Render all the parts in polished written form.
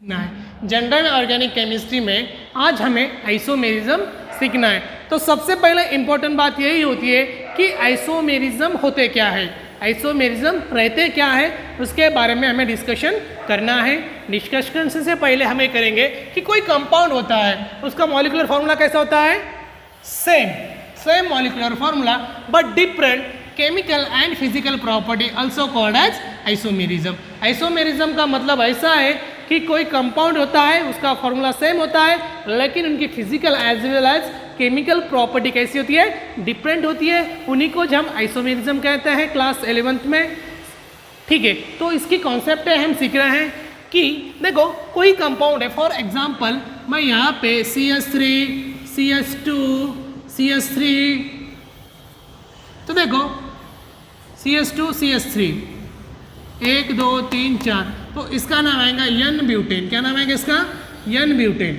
सीखना है। General organic chemistry में आज हमें आइसोमेरिज्म सीखना है। तो सबसे पहले इंपॉर्टेंट बात यही होती है कि आइसोमेरिज्म होते क्या है, आइसोमेरिज्म रहते क्या है, उसके बारे में हमें डिस्कशन करना है। डिस्कशन से पहले हमें करेंगे कि कोई कंपाउंड होता है उसका मॉलिक्यूलर फार्मूला कैसा होता है, same molecular formula but different chemical and physical property also called as isomerism. Isomerism का मतलब ऐसा है कि कोई कंपाउंड होता है उसका फॉर्मूला सेम होता है लेकिन उनकी physical as well as chemical property कैसी होती है, डिफरेंट होती है। उन्हीं को हम आइसोमेरिज्म कहते हैं क्लास 11th में। ठीक है, तो इसकी कॉन्सेप्ट है हम सीख रहे हैं कि देखो कोई कंपाउंड है, फॉर एग्जांपल मैं यहाँ पे CH3 CH2 CH3, तो देखो CH2 CH3 1 2 3 4, तो इसका नाम आएगा एन ब्यूटेन। क्या नाम आएगा इसका, एन ब्यूटेन।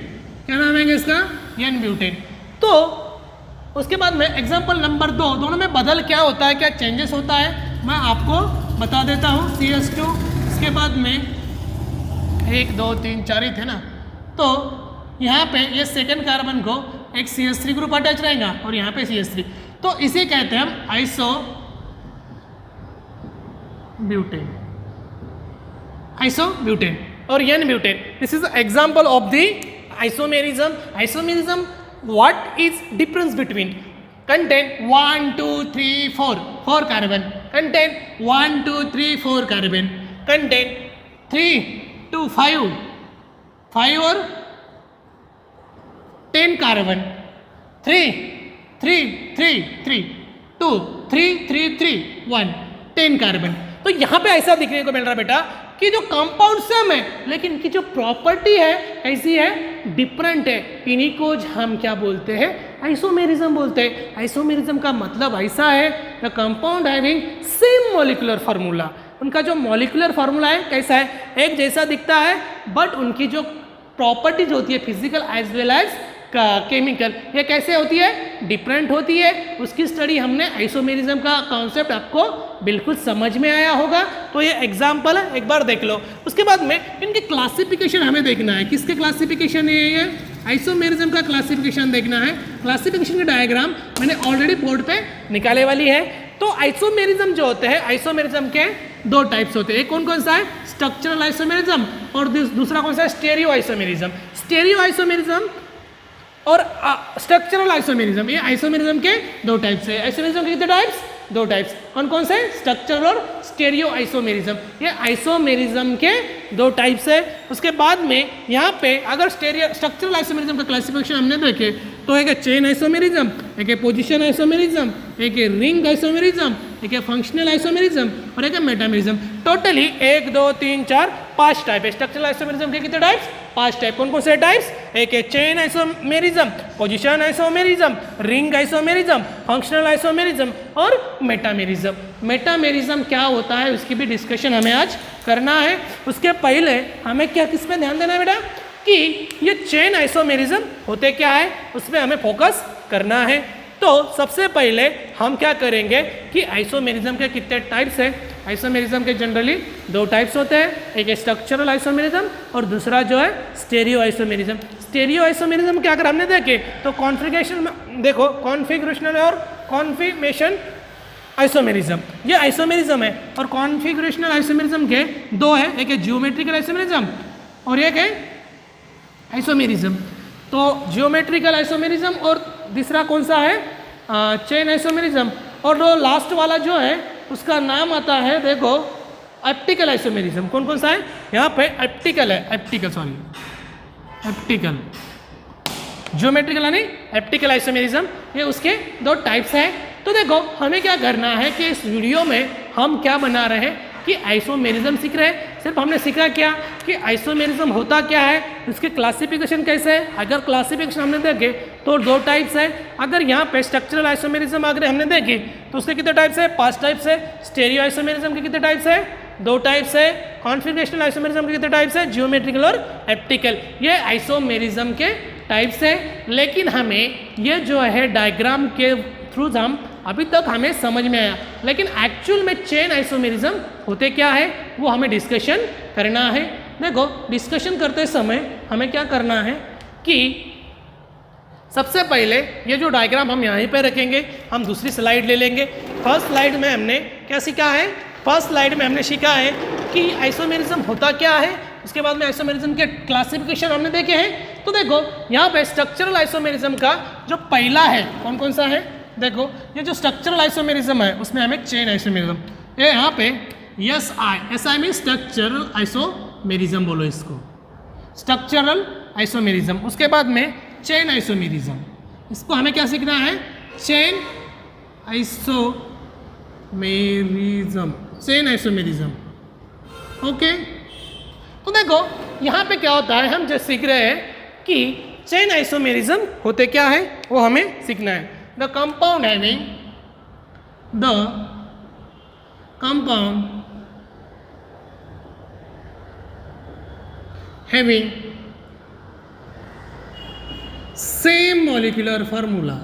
क्या नाम आएगा इसका, एन ब्यूटेन। तो उसके बाद में एग्जांपल नंबर 2, दोनों में बदल क्या होता है, क्या चेंजेस होता है, मैं आपको बता देता हूँ। CH2 इसके बाद में 1 2 3 4 ही थे ना, तो यहाँ पे ये सेकंड कार्बन को एक CH3 ग्रुप अटैच रहेगा और यहाँ पे CH3, तो इसे कहते हैं हम आइसो ब्यूटेन और n butane. This is example of the isomerism. Isomerism what is difference between contain 1 2 3 4 carbon, contain 1 2 3 4 carbon, contain 3 to 5 और 10 कार्बन, 3 3 3 3 2 3 3 3 1 10 कार्बन। तो यहाँ पे ऐसा दिखने को मिल रहा है बेटा कि जो कंपाउंड सेम है लेकिन इनकी जो प्रॉपर्टी है कैसी है, डिफरेंट है। इन्हीं को हम क्या बोलते हैं, आइसोमेरिज्म बोलते हैं। आइसोमेरिज्म का मतलब ऐसा है the compound having same molecular formula, उनका जो मॉलिक्यूलर फार्मूला है कैसा है, एक जैसा दिखता है बट उनकी जो प्रॉपर्टीज होती है physical as well as chemical, ये कैसे होती है, डिफरेंट होती है। उसकी स्टडी हमने आइसोमेरिज्म का कॉन्सेप्ट आपको बिल्कुल समझ में आया होगा। तो ये एग्जांपल है, एक बार देख लो। उसके बाद में इनकी क्लासिफिकेशन हमें देखना है, किसके क्लासिफिकेशन है ये, आइसोमेरिज्म का क्लासिफिकेशन देखना है। क्लासिफिकेशन का डायग्राम मैंने ऑलरेडी बोर्ड पे निकाले वाली है। तो आइसोमेरिज्म जो होते हैं, आइसोमेरिज्म के दो टाइप्स होते हैं, एक कौन कौन सा है, स्ट्रक्चरल आइसोमेरिज्म और दूसरा कौन सा है, स्टेरियो आइसोमेरिज्म। स्टेरियो आइसोमेरिज्म और स्ट्रक्चरल आइसोमेरिज्म, ये आइसोमेरिज्म के दो टाइप्स है। आइसोमेरिज्म के कितने टाइप्स, दो टाइप्स, कौन कौन से, स्ट्रक्चरल और स्टेरियो आइसोमेरिज्म। ये आइसोमेरिज्म के दो टाइप्स है। उसके बाद में यहाँ पे अगर स्ट्रक्चरल आइसोमेरिज्म का क्लासिफिकेशन हमने देखे तो एक है चेन आइसोमेरिज्म, एक है पोजिशन आइसोमेरिज्म, एक है रिंग आइसोमेरिज्म, एक है फंक्शनल आइसोमेरिज्म और एक है मेटामेरिज्म। टोटली 1 2 3 4 5 टाइप है। स्ट्रक्चरल आइसोमेरिज्म के कितने टाइप्स, 5 टाइप। कौन कौन से टाइप्स, एक है chain isomerism, position isomerism, ring isomerism, functional isomerism और मेटामेरिज्म। मेटामेरिज्म क्या होता है उसकी भी डिस्कशन हमें आज करना है। उसके पहले हमें क्या किस पे ध्यान देना है बेटा कि ये चेन आइसोमेरिज्म होते क्या है उस पर हमें फोकस करना है। तो सबसे पहले हम क्या करेंगे कि आइसोमेरिज्म के कितने टाइप्स हैं। आइसोमेरिज्म के जनरली दो टाइप्स होते हैं, एक है स्ट्रक्चरल आइसोमेरिज्म और दूसरा जो है स्टेरियो आइसोमेरिज्म। स्टेरियो आइसोमेरिज्म क्या अगर हमने देखे तो कॉन्फ़िगरेशन में देखो, कॉन्फ़िगरेशनल और कॉन्फर्मेशन आइसोमेरिज्म, ये आइसोमेरिज्म है। और कॉन्फ़िगरेशनल आइसोमेरिज्म के दो है, एक है जियोमेट्रिकल आइसोमेरिज्म और एक है आइसोमेरिज्म। तो जियोमेट्रिकल आइसोमेरिज्म और दूसरा कौन सा है, चेन आइसोमेरिज्म। और जो लास्ट वाला जो है उसका नाम आता है देखो ऑप्टिकल आइसोमेरिज्म। कौन कौन सा है, यहाँ पे ऑप्टिकल है, ऑप्टिकल जियोमेट्रिकल यानी ऑप्टिकल आइसोमेरिज्म, ये उसके दो टाइप्स हैं। तो देखो हमें क्या करना है कि इस वीडियो में हम क्या बना रहे हैं कि आइसोमेरिज्म सीख रहे हैं। सिर्फ हमने सीखा क्या कि आइसोमेरिज्म होता क्या है, उसके क्लासिफिकेशन कैसे है। अगर क्लासिफिकेशन हमने देखे तो दो टाइप्स है। अगर यहाँ पे स्ट्रक्चरल आइसोमेरिज्म अगर हमने देखे तो उसके कितने टाइप्स है, 5 टाइप्स है। स्टेरियो आइसोमेरिज्म के कितने टाइप्स है, 2 टाइप्स है। कॉन्फ़िगरेशनल आइसोमेरिज्म के कितने टाइप्स है, जियोमेट्रिकल और ऑप्टिकल। ये आइसोमेरिज्म के टाइप्स है। लेकिन हमें ये जो है डायग्राम के थ्रू हम अभी तक हमें समझ में आया, लेकिन एक्चुअल में चेन आइसोमेरिज्म होते क्या है वो हमें डिस्कशन करना है। देखो डिस्कशन करते समय हमें क्या करना है कि सबसे पहले ये जो डायग्राम हम यहीं पे रखेंगे, हम दूसरी स्लाइड ले लेंगे। फर्स्ट स्लाइड में हमने क्या सीखा है, फर्स्ट स्लाइड में हमने सीखा है कि आइसोमेरिज्म होता क्या है, उसके बाद में आइसोमेरिज्म के क्लासिफिकेशन हमने देखे हैं। तो देखो यहाँ पे स्ट्रक्चरल आइसोमेरिज्म का जो पहला है कौन कौन सा है, देखो ये जो स्ट्रक्चरल आइसोमेरिज्म है उसमें हमें चेन आइसोमेरिज्म, ये यहाँ पे SI मीन स्ट्रक्चरल आइसोमेरिज्म बोलो इसको, स्ट्रक्चरल आइसोमेरिज्म। उसके बाद में चेन आइसोमेरिज्म, इसको हमें क्या सीखना है, chain isomerism, chain isomerism. Okay, तो देखो यहाँ पे क्या होता है, हम जो सीख रहे हैं कि चेन आइसोमेरिज्म होते क्या है वो हमें सीखना है। The compound having same molecular formula,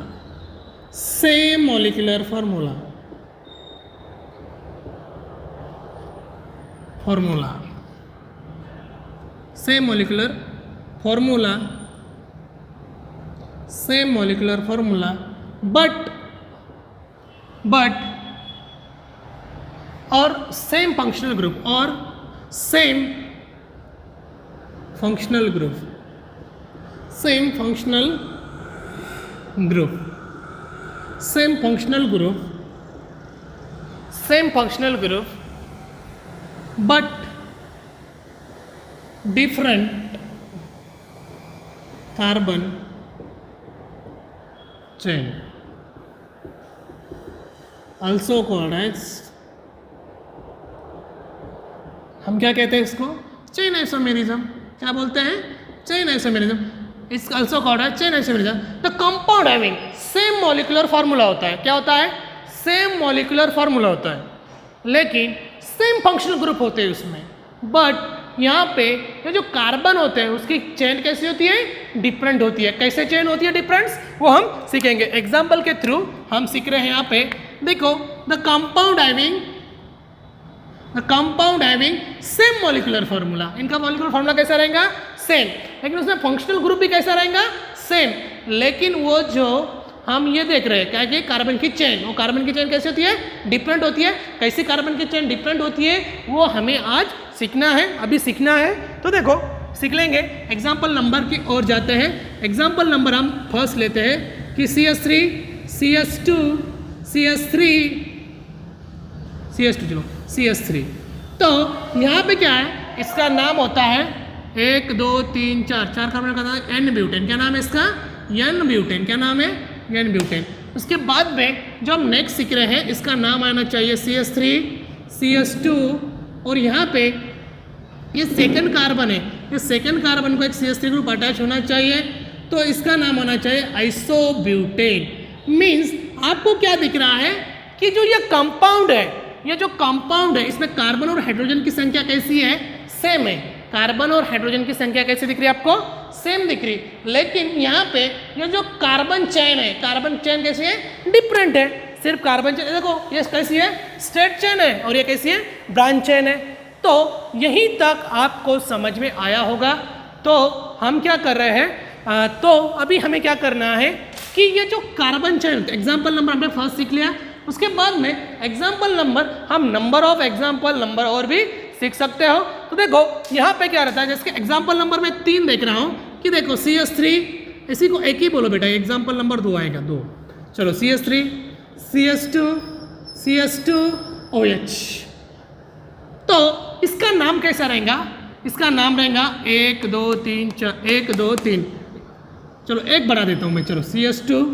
same molecular formula, same molecular formula, but or same functional group, same functional group, but different carbon chain, also called as, हम क्या कहते हैं इसको, चेन आइसोमेरिज्म। क्या बोलते हैं, chain isomerism. It's also called as chain isomerism. The compound having same molecular formula होता है, क्या होता है, सेम मॉलिक्यूलर फार्मूला होता है, लेकिन सेम फंक्शनल ग्रुप होते हैं उसमें। बट यहाँ पे ये जो कार्बन होते हैं उसकी चेन कैसी होती है, डिफरेंट होती है। कैसे चेन होती है डिफरेंस, वो हम सीखेंगे एग्जाम्पल के थ्रू। हम सीख रहे हैं यहाँ पे, देखो the compound having same molecular formula, इनका मॉलिक्यूलर फार्मूला कैसा रहेगा, सेम, लेकिन उसमें फंक्शनल ग्रुप भी कैसा रहेगा, सेम। लेकिन वो जो हम ये देख रहे हैं क्या कि कार्बन की चेन, वो कार्बन की चेन कैसी होती है, डिफरेंट होती है। कैसी कार्बन की चेन डिफरेंट होती है वो हमें आज सीखना है, अभी सीखना है। तो देखो सीख लेंगे, एग्जाम्पल नंबर की ओर जाते हैं। एग्जाम्पल नंबर हम फर्स्ट लेते हैं कि CH3 CH2 CH3 CH2, चलो CH3। तो यहाँ पे क्या है, इसका नाम होता है 1 2 3 4 कार्बन का नाम है N ब्यूटेन। क्या नाम है इसका, N ब्यूटेन। क्या नाम है, N ब्यूटेन। उसके बाद में जो हम नेक्स्ट सीख रहे हैं इसका नाम आना चाहिए CH3 CH2, और यहाँ पे ये सेकंड कार्बन है, ये सेकंड कार्बन को एक CH3 ग्रुप अटैच होना चाहिए, तो इसका नाम होना चाहिए आइसोब्यूटेन। मीन्स आपको क्या दिख रहा है कि जो ये कंपाउंड है, ये जो कंपाउंड है इसमें कार्बन और हाइड्रोजन की संख्या कैसी है, सेम है। कार्बन और हाइड्रोजन की संख्या कैसी दिख रही है आपको, सेम दिख रही। लेकिन यहाँ पे ये जो कार्बन चेन है, कार्बन चेन कैसी है, डिफरेंट है। सिर्फ कार्बन चेन देखो, ये कैसी है, स्ट्रेट चेन है, और ये कैसी है, ब्रांच चेन है। तो यहीं तक आपको समझ में आया होगा। तो हम क्या कर रहे हैं, तो अभी हमें क्या करना है कि ये जो कार्बन चेन, एग्जाम्पल नंबर हमने फर्स्ट सीख लिया, उसके बाद में एग्जाम्पल नंबर, हम नंबर ऑफ एग्जाम्पल नंबर और भी सीख सकते हो। तो देखो यहाँ पे क्या रहता है, जैसे एग्जाम्पल नंबर में 3 देख रहा हूँ कि देखो CH3, इसी को एक ही बोलो बेटा, एग्जाम्पल नंबर 2 आएगा, 2। चलो CH3 CH2 OH। तो इसका नाम कैसा रहेगा, इसका नाम रहेगा 1 2 3 4, 1 2 3, चलो एक बढ़ा देता हूँ मैं, चलो CH2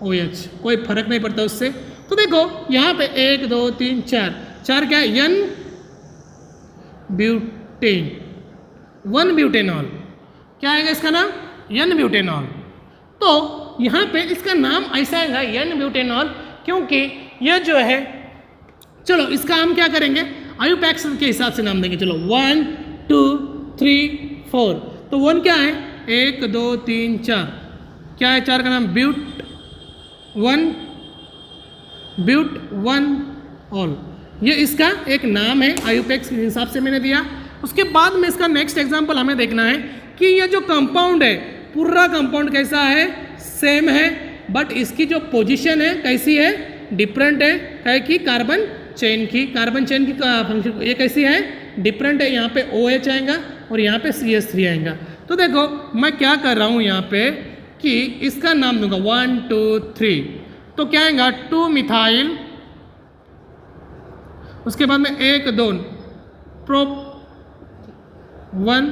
OH, कोई फर्क नहीं पड़ता उससे। तो देखो यहाँ पे 1 2 3 4 क्या है, N ब्यूटेन, 1 ब्यूटेनॉल। क्या आएगा इसका नाम, N ब्यूटेनॉल। तो यहाँ पे इसका नाम ऐसा आएगा N ब्यूटेनॉल, क्योंकि यह जो है, चलो इसका हम क्या करेंगे, आयुपैक्स के हिसाब से नाम देंगे। चलो 1 2 3 4, तो 1 क्या है, 1 2 3 4, क्या है 4 का नाम, ब्यूट 1 ऑल। ये इसका एक नाम है, आयुपैक्स के हिसाब से मैंने दिया। उसके बाद में इसका नेक्स्ट एग्जांपल हमें देखना है कि ये जो कंपाउंड है पूरा कंपाउंड कैसा है, सेम है, बट इसकी जो पोजीशन है कैसी है, डिफरेंट है कि कार्बन चेन की फंक्शन ये कैसी है, डिफरेंट है। यहाँ पे OH आएगा और यहाँ पे CH3 आएगा। तो देखो मैं क्या कर रहा हूँ यहाँ पे कि इसका नाम दूंगा 1 2 3, तो क्या आएगा 2 मिथाइल, उसके बाद में 1 2 प्रोप 1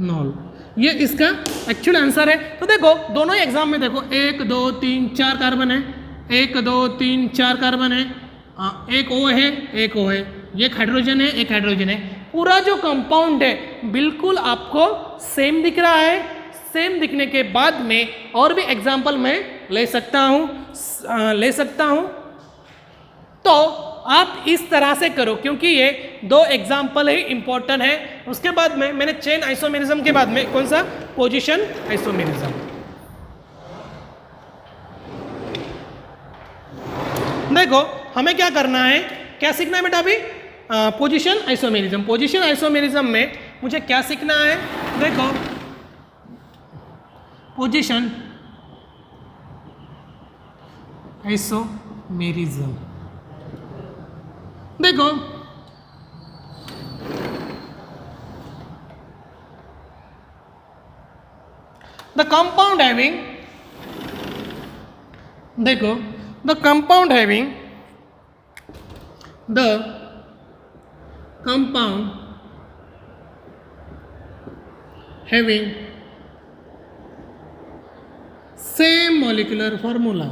नॉल, ये इसका एक्चुअल आंसर है। तो देखो दोनों ही एग्जाम में देखो 1 2 3 4 कार्बन है, 1 2 3 4 कार्बन है, एक O है, एक O है, ये एक हाइड्रोजन है, एक हाइड्रोजन है। पूरा जो कंपाउंड है बिल्कुल आपको सेम दिख रहा है। सेम दिखने के बाद में और भी एग्जाम्पल मैं ले सकता हूँ। तो आप इस तरह से करो क्योंकि ये 2 एग्जाम्पल ही इंपॉर्टेंट है। उसके बाद में मैंने चेन आइसोमेरिज्म के बाद में कौन सा, पोजीशन आइसोमेरिज्म। देखो हमें क्या करना है, क्या सीखना है बेटा अभी, पोजीशन आइसोमेरिज्म। पोजीशन आइसोमेरिज्म में मुझे क्या सीखना है, देखो पोजीशन आइसोमेरिज्म, देखो द कंपाउंड हैविंग, देखो the compound having same molecular formula,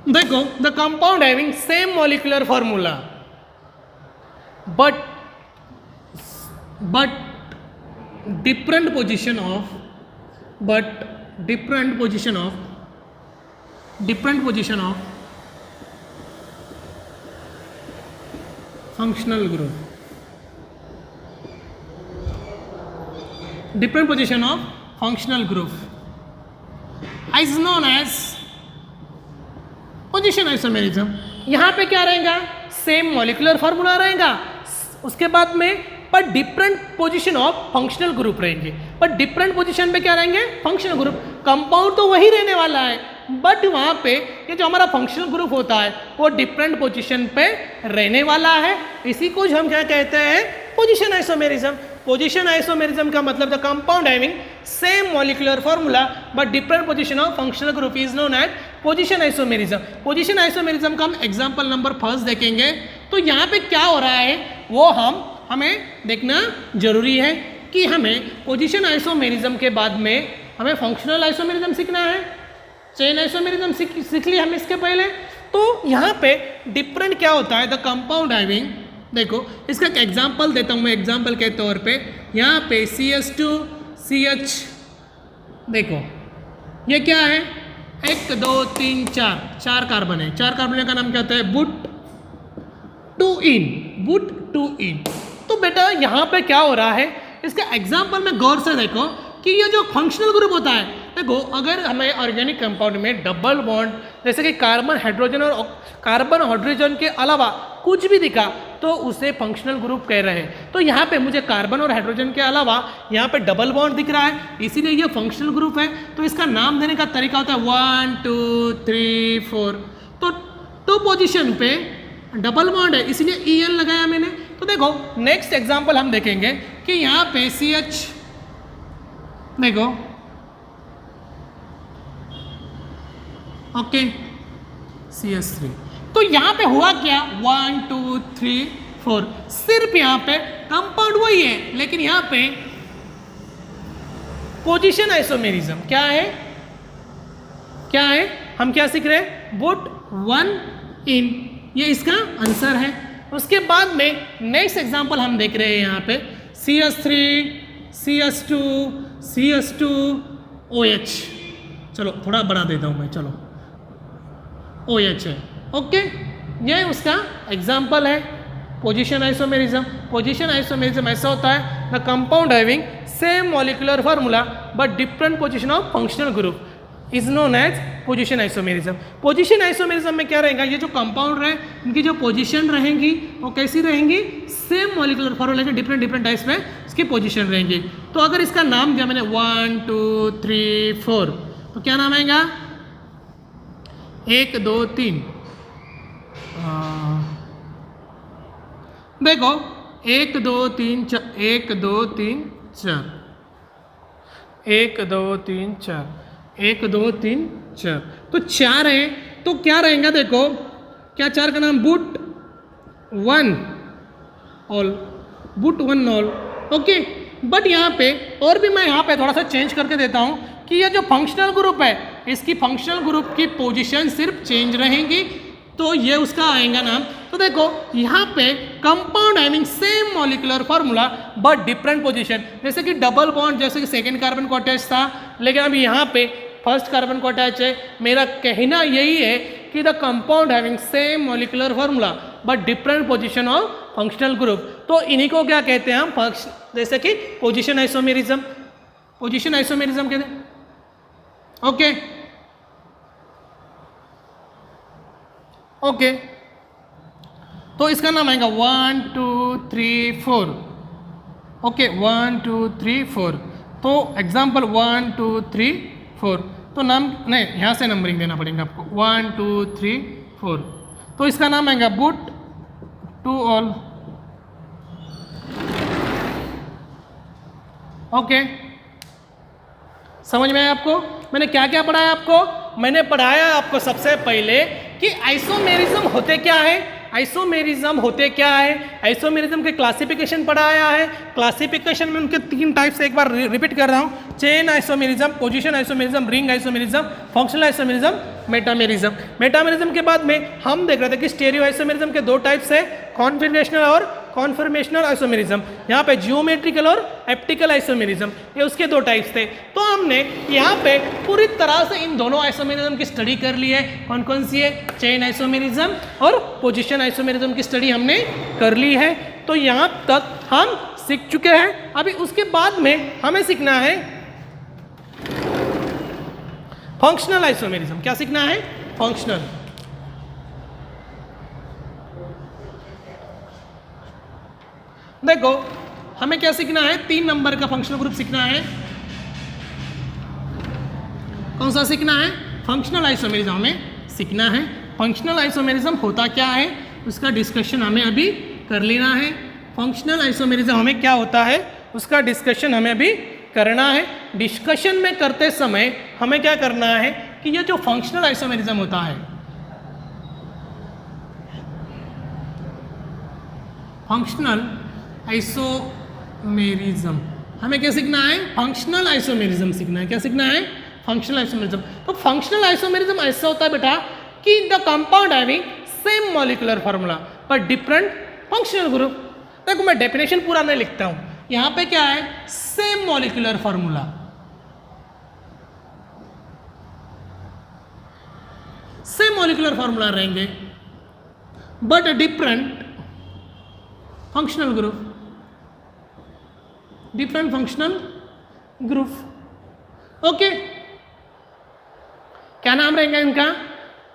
देखो the compound having same molecular formula but different position of functional group, different position of functional group is known as position isomerism. यहाँ पे क्या रहेगा, same molecular formula रहेगा, उसके बाद में पर different position of functional group रहेंगे। पर डिफरेंट पोजीशन पे क्या रहेंगे, फंक्शनल ग्रुप। कंपाउंड तो वही रहने वाला है बट वहाँ पे ये जो हमारा फंक्शनल ग्रुप होता है वो डिफरेंट पोजीशन पे रहने वाला है। इसी को हम क्या कहते हैं, पोजीशन आइसोमेरिज्म। पोजीशन आइसोमेरिज्म का मतलब the compound having same molecular formula but different position of functional group is known as position isomerism. Position isomerism का हम एग्जांपल नंबर 1 देखेंगे। तो यहाँ पे क्या हो रहा है वो हमें देखना जरूरी है कि हमें पोजीशन आइसोमेरिज्म के बाद में हमें फंक्शनल आइसोमेरिज्म सीखना है। चेन आइसोमेरिज्म सीख ली हम इसके पहले। तो यहाँ पे डिफरेंट क्या होता है, द कंपाउंड हैविंग, देखो इसका एक एग्जाम्पल देता हूँ मैं एग्जाम्पल के तौर पे। यहाँ पे CH2CH, देखो ये क्या है, 1 2 3 4 कार्बन है। 4 कार्बन का नाम क्या होता है, बुट-2-इन। तो बेटा यहाँ पे क्या हो रहा है, इसका एग्जाम्पल में गौर से देखो कि ये जो फंक्शनल ग्रुप होता है, देखो अगर हमें ऑर्गेनिक कंपाउंड में डबल बॉन्ड जैसे कि कार्बन हाइड्रोजन के अलावा कुछ भी दिखा तो उसे फंक्शनल ग्रुप कह रहे हैं। तो यहाँ पे मुझे कार्बन और हाइड्रोजन के अलावा यहाँ पे डबल बॉन्ड दिख रहा है, इसीलिए ये फंक्शनल ग्रुप है। तो इसका नाम देने का तरीका होता है 1 2 3 4। तो 2 पोजीशन पे डबल बॉन्ड है इसलिए EN लगाया मैंने। तो देखो नेक्स्ट एग्जाम्पल हम देखेंगे कि यहाँ पे CH, देखो ओके CH3। तो यहाँ पे हुआ क्या, 1 2 3 4, सिर्फ यहाँ पे कंपाउंड वही है लेकिन यहाँ पे पोजीशन आइसोमेरिज्म क्या है, हम क्या सीख रहे हैं, बुट-1-इन, ये इसका आंसर है। उसके बाद में नेक्स्ट एग्जांपल हम देख रहे हैं यहाँ पे CH3 CH2 CH2 OH। चलो थोड़ा बढ़ा देता हूँ मैं, चलो OH है, ओके ये उसका एग्जाम्पल है पोजीशन आइसोमेरिज्म। पोजीशन आइसोमेरिज्म ऐसा होता है the compound having same molecular formula but different position of functional group is known as position isomerism. Position isomerism में क्या रहेगा, ये जो कंपाउंड रहे इनकी जो पोजीशन रहेंगी वो कैसी रहेंगी, सेम मॉलिक्यूलर फार्मूला के डिफरेंट डिफरेंट टाइप्स में इसकी पोजीशन रहेंगी। तो अगर इसका नाम दिया मैंने 1 2 3 4 तो क्या नाम आएगा, 1 2 3 देखो 1 2 3 4 1 2 3 4 1 2 3 4 1 2 3 4 तो 4 है तो क्या रहेगा, देखो क्या 4 का नाम बुट 1 all, boot 1 all. Okay, but यहाँ पे और भी मैं यहाँ पे थोड़ा सा चेंज करके देता हूँ कि ये जो फंक्शनल ग्रुप है इसकी फंक्शनल ग्रुप की पोजीशन सिर्फ चेंज रहेंगी, तो ये उसका आएगा नाम। तो देखो यहाँ पे compound having same molecular formula but different position, जैसे कि डबल बॉन्ड, जैसे कि सेकेंड कार्बन को अटैच था, लेकिन अभी यहाँ पे फर्स्ट कार्बन को अटैच है। मेरा कहना यही है कि the compound having same molecular formula but different position of functional group, तो इन्हीं को क्या कहते हैं हम, जैसे कि पोजीशन आइसोमेरिज्म, पोजीशन आइसोमेरिज्म कहते हैं। ओके ओके, तो इसका नाम आएगा 1 2 3 4। ओके 1 2 3 4, तो एग्जाम्पल 1 2 3 4, तो नाम नहीं, यहाँ से नंबरिंग देना पड़ेगा आपको 1 2 3 4, तो इसका नाम आएगा बुट 2 ऑल। ओके, समझ में आया आपको मैंने क्या क्या पढ़ाया आपको? मैंने पढ़ाया आपको सबसे पहले कि आइसोमेरिज्म होते क्या है, आइसोमेरिज्म होते क्या है, आइसोमेरिज्म के क्लासिफिकेशन पढ़ाया है। क्लासिफिकेशन में उनके 3 टाइप्स, एक बार रिपीट कर रहा हूँ, chain isomerism, position isomerism, ring isomerism, functional isomerism, metamerism. Metamerism के बाद में हम देख रहे थे कि स्टेरियो आइसोमेरिज्म के 2 टाइप्स है, कॉन्फिगरेशनल और कॉन्फर्मेशनल आइसोमेरिज्म, यहाँ पे जियोमेट्रिकल और एप्टिकल आइसोमेरिज्म, ये उसके 2 टाइप्स थे। तो हमने यहाँ पे पूरी तरह से इन दोनों आइसोमेरिज्म की स्टडी कर ली है। कौन कौन सी है? चेन आइसोमेरिज्म और पोजीशन आइसोमेरिज्म की स्टडी हमने कर ली है। तो यहाँ तक हम सीख चुके हैं। अभी उसके बाद में हमें सीखना है फंक्शनल आइसोमेरिज्म। क्या सीखना है? फंक्शनल। देखो हमें क्या सीखना है, 3 नंबर का फंक्शनल ग्रुप सीखना है। कौन सा सीखना है? फंक्शनल आइसोमेरिज्म हमें सीखना है। फंक्शनल आइसोमेरिज्म होता क्या है उसका डिस्कशन हमें अभी कर लेना है। फंक्शनल आइसोमेरिज्म हमें क्या होता है उसका डिस्कशन हमें अभी करना है। डिस्कशन में करते समय हमें क्या करना है कि ये जो फंक्शनल आइसोमेरिज्म होता है, फंक्शनल आइसोमेरिज्म हमें क्या सीखना है? फंक्शनल आइसोमेरिज्म सीखना है। क्या सीखना है? Functional isomerism. तो फंक्शनल आइसोमेरिज्म ऐसा होता है बेटा कि the compound having same molecular formula पर डिफरेंट फंक्शनल ग्रुप। देखो मैं डेफिनेशन पूरा नहीं लिखता हूं, यहां पे क्या है? Same molecular formula, same molecular formula रहेंगे but different functional group, different functional group. Okay, क्या नाम रहेगा इनका?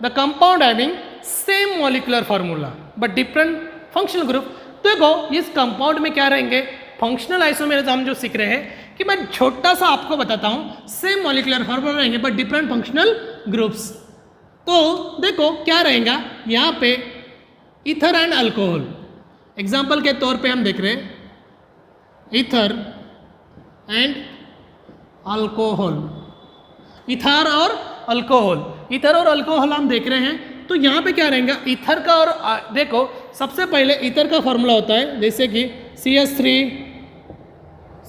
The compound having same molecular formula but different functional group. देखो इस कंपाउंड में क्या रहेंगे? फंक्शनल आइसोमेरिज्म हम जो सीख रहे हैं कि मैं छोटा सा आपको बताता हूं, सेम मॉलिक्यूलर फार्मूला रहेंगे बट डिफरेंट फंक्शनल ग्रुप्स। तो देखो क्या रहेगा यहां पे, ईथर एंड अल्कोहल। एग्जाम्पल के तौर पे हम देख रहे हैं ईथर एंड अल्कोहल, ईथर और अल्कोहल, ईथर और अल्कोहल हम देख रहे हैं। तो यहाँ पे क्या रहेगा? ईथर का और देखो सबसे पहले ईथर का फॉर्मूला होता है जैसे कि CH3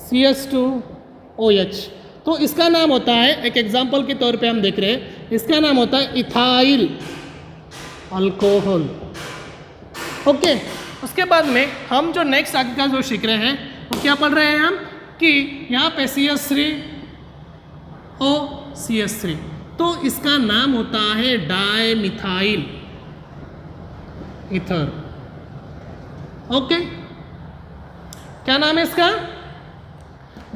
CH2OH, तो इसका नाम होता है, एक एग्जाम्पल के तौर पे हम देख रहे हैं, इसका नाम होता है इथाइल अल्कोहल। ओके, उसके बाद में हम जो नेक्स्ट आगे का जो सीख रहे हैं वो क्या पढ़ रहे हैं हम कि यहाँ पे CH3OCH3, तो इसका नाम होता है डाइमिथाइल ईथर। ओके, क्या नाम है इसका?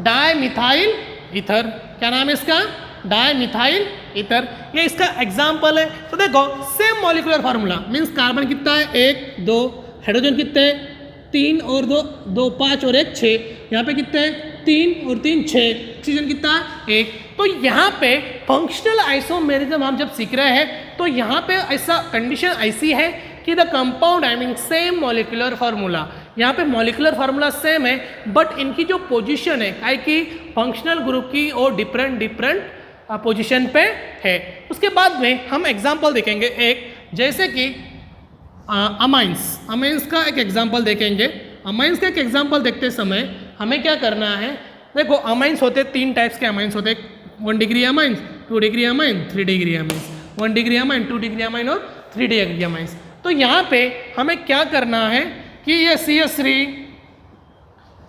Dimethyl ether. क्या नाम है इसका? Dimethyl ether. ये इसका एग्जाम्पल है। तो देखो same molecular formula means carbon कितना है 1 2, हाइड्रोजन कितने हैं 3 और 2 2 5 और 1 6, यहाँ पे कितने हैं 3 और 3 6, ऑक्सीजन कितना है 1। तो यहाँ पे फंक्शनल आइसोमेरिज्म हम जब सीख रहे हैं तो यहाँ पे ऐसा कंडीशन ऐसी है कि the compound I mean same molecular formula, यहाँ पे मॉलिक्यूलर फार्मूला सेम है बट इनकी जो पोजीशन है काहे कि फंक्शनल ग्रुप की और डिफरेंट पोजीशन पे है। उसके बाद में हम एग्जांपल देखेंगे एक, जैसे कि अमाइंस का एक एग्जांपल देखेंगे। अमाइंस का एक एग्जांपल देखते समय हमें क्या करना है, देखो अमाइंस होते 3 टाइप्स के अमाइंस होते, 1 degree amines, 2 degree amine, 3 degree amines, 1 degree amine, 2 degree amine और 3 डिग्री अमाइंस। तो यहाँ पे हमें क्या करना है कि ये CH3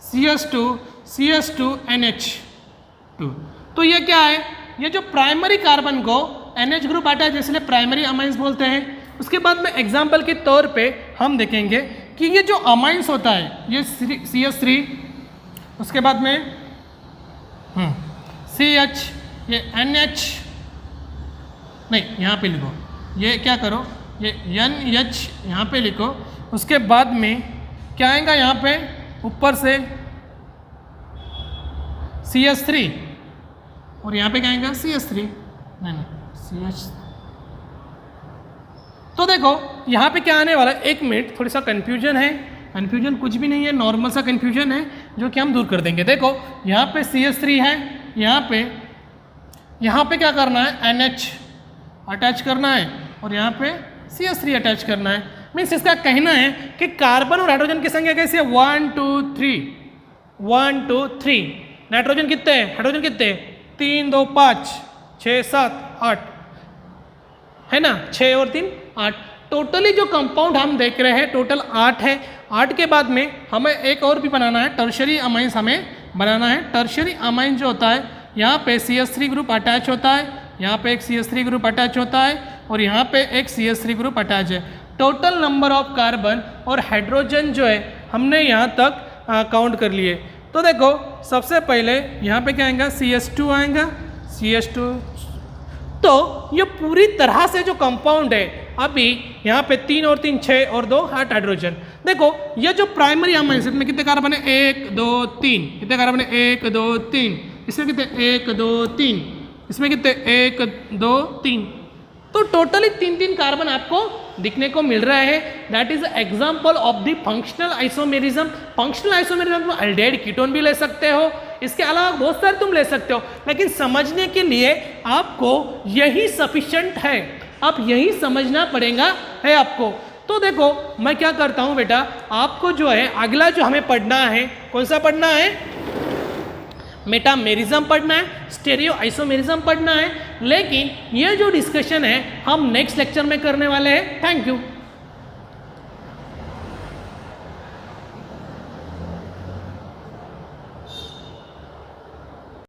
CH2 CH2 NH2, तो ये क्या है, ये जो प्राइमरी कार्बन को NH ग्रुप आता है इसलिए प्राइमरी अमाइंस बोलते हैं। उसके बाद में एग्जाम्पल के तौर पे हम देखेंगे कि ये जो अमाइंस होता है ये CH3, उसके बाद में CH, ये NH, नहीं यहाँ पे लिखो, ये क्या करो ये NH यहाँ पे लिखो। उसके बाद में क्या आएगा यहाँ पे ऊपर से CH3 और यहाँ पे क्या आएगा CH3, नहीं CH। तो देखो यहाँ पे क्या आने वाला है, 1 मिनट, थोड़ी सा कन्फ्यूजन है, कन्फ्यूजन कुछ भी नहीं है, नॉर्मल सा कन्फ्यूजन है जो कि हम दूर कर देंगे। देखो यहाँ पे CH3 है, यहाँ पे क्या करना है NH अटैच करना है और यहाँ पे CH3 अटैच करना है। मीन्स इसका कहना है कि कार्बन और हाइड्रोजन की संख्या कैसी है 1 2 3, 1 2 3, नाइट्रोजन कितने हैं, हाइड्रोजन कितने हैं 3 2 5 6 7 8 है ना, 6 और 3 8। टोटली जो कंपाउंड हम देख रहे हैं टोटल 8 है। 8 के बाद में हमें एक और भी बनाना है, टर्शरी अमाइंस हमें बनाना है। टर्शरी अमाइन जो होता है यहाँ पे CH3 ग्रुप अटैच होता है, यहाँ पे एक CH3 ग्रुप अटैच होता है और यहाँ पे एक CH3 ग्रुप अटैच है। टोटल नंबर ऑफ कार्बन और हाइड्रोजन जो है हमने यहाँ तक काउंट कर लिए। तो देखो सबसे पहले यहाँ पे क्या आएगा CH2 आएगा, CH2। तो ये पूरी तरह से जो कंपाउंड है अभी यहाँ पे 3 और 3 6 और 2 8 हाइड्रोजन। देखो ये जो प्राइमरी अमाइंस इसमें कितने कार्बन है 1 2 3, कितने कार्बन है 1 2 3, इसमें कितने 1 2 3, इसमें कितने 1 2 3। तो टोटली 3 कार्बन आपको दिखने को मिल रहा है। That is example of the functional isomerism. Functional isomerism तुम एल्डिहाइड कीटोन भी ले सकते हो, इसके अलावा बहुत सारे तुम ले सकते हो, लेकिन समझने के लिए आपको यही सफिशिएंट है, आप यही समझना पड़ेगा है आपको। तो देखो मैं क्या करता हूँ बेटा, आपको जो है अगला जो हमें पढ़ना है कौन सा पढ़ना है, मेटामेरिज्म पढ़ना है, स्टेरियो आइसोमेरिज्म पढ़ना है। लेकिन ये जो डिस्कशन है हम नेक्स्ट लेक्चर में करने वाले हैं। Thank you.